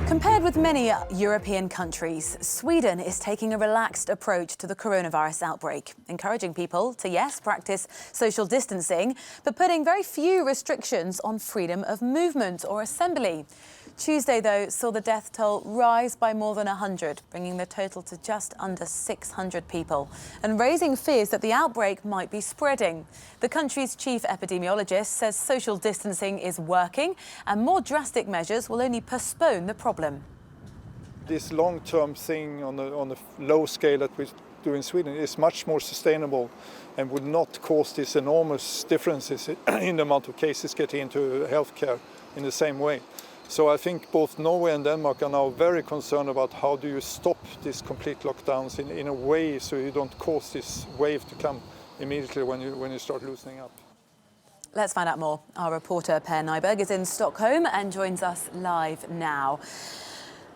Compared with many European countries, Sweden is taking a relaxed approach to the coronavirus outbreak, encouraging people to, yes, practice social distancing, but putting very few restrictions on freedom of movement or assembly. Tuesday, though, saw the death toll rise by more than 100, bringing the total to just under 600 people, and raising fears that the outbreak might be spreading. The country's chief epidemiologist says social distancing is working, and more drastic measures will only postpone the problem. This long-term thing on the low scale that we do in Sweden is much more sustainable and would not cause these enormous differences in the amount of cases getting into healthcare in the same way. So I think both Norway and Denmark are now very concerned about how do you stop these complete lockdowns in a way so you don't cause this wave to come immediately when you start loosening up. Let's find out more. Our reporter Per Nyberg is in Stockholm and joins us live now.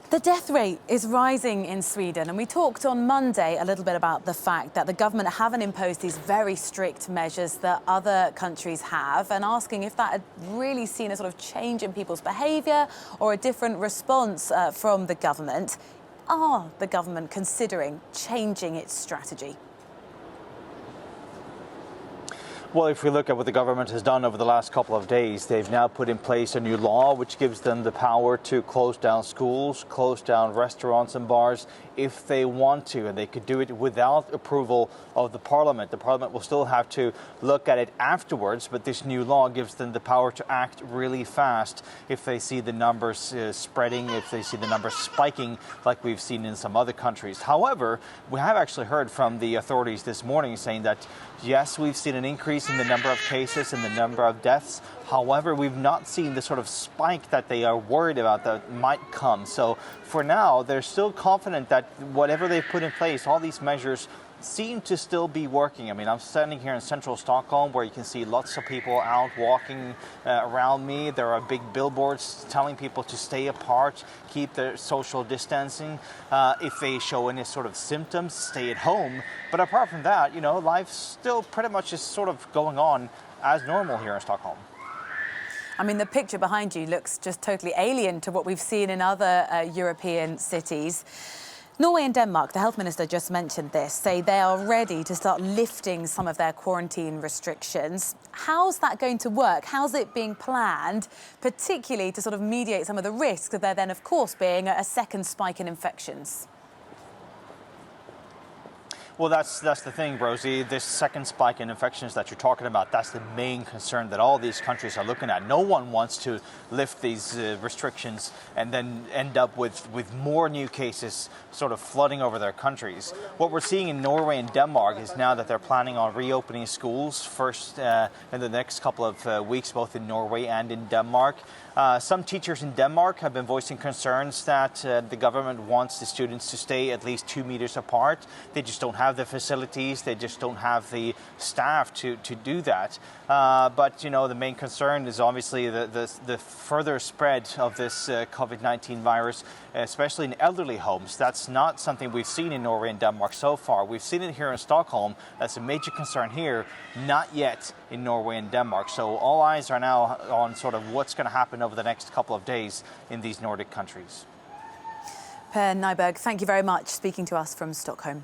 The death rate is rising in Sweden, and we talked on Monday a little bit about the fact that the government haven't imposed these very strict measures that other countries have, and asking if that had really seen a sort of change in people's behaviour or a different response from the government. Are the government considering changing its strategy? Well, if we look at what the government has done over the last couple of days, they've now put in place a new law which gives them the power to close down schools, close down restaurants and bars if they want to, and they could do it without approval of the parliament. The parliament will still have to look at it afterwards, but this new law gives them the power to act really fast if they see the numbers spreading, if they see the numbers spiking like we've seen in some other countries. However, we have actually heard from the authorities this morning saying that, yes, we've seen an increase in the number of cases and the number of deaths. However, we've not seen the sort of spike that they are worried about that might come. So for now, they're still confident that whatever they've put in place, all these measures seem to still be working. I mean, I'm standing here in central Stockholm where you can see lots of people out walking around me. There are big billboards telling people to stay apart, keep their social distancing. If they show any sort of symptoms, stay at home. But apart from that, you know, life still pretty much is sort of going on as normal here in Stockholm. I mean, the picture behind you looks just totally alien to what we've seen in other European cities. Norway and Denmark, the health minister just mentioned this, say they are ready to start lifting some of their quarantine restrictions. How's that going to work? How's it being planned, particularly to sort of mediate some of the risks of there then, of course, being a second spike in infections? Well, that's the thing, Rosie. This second spike in infections that you're talking about, that's the main concern that all these countries are looking at. No one wants to lift these restrictions and then end up with more new cases sort of flooding over their countries. What we're seeing in Norway and Denmark is now that they're planning on reopening schools first in the next couple of weeks, both in Norway and in Denmark. Some teachers in Denmark have been voicing concerns that the government wants the students to stay at least 2 meters apart. They just don't have the facilities, they just don't have the staff to do that. But, you know, the main concern is obviously the further spread of this COVID-19 virus, especially in elderly homes. That's not something we've seen in Norway and Denmark so far. We've seen it here in Stockholm. That's a major concern here, not yet in Norway and Denmark. So all eyes are now on sort of what's going to happen over the next couple of days in these Nordic countries. Per Nyberg, thank you very much, speaking to us from Stockholm.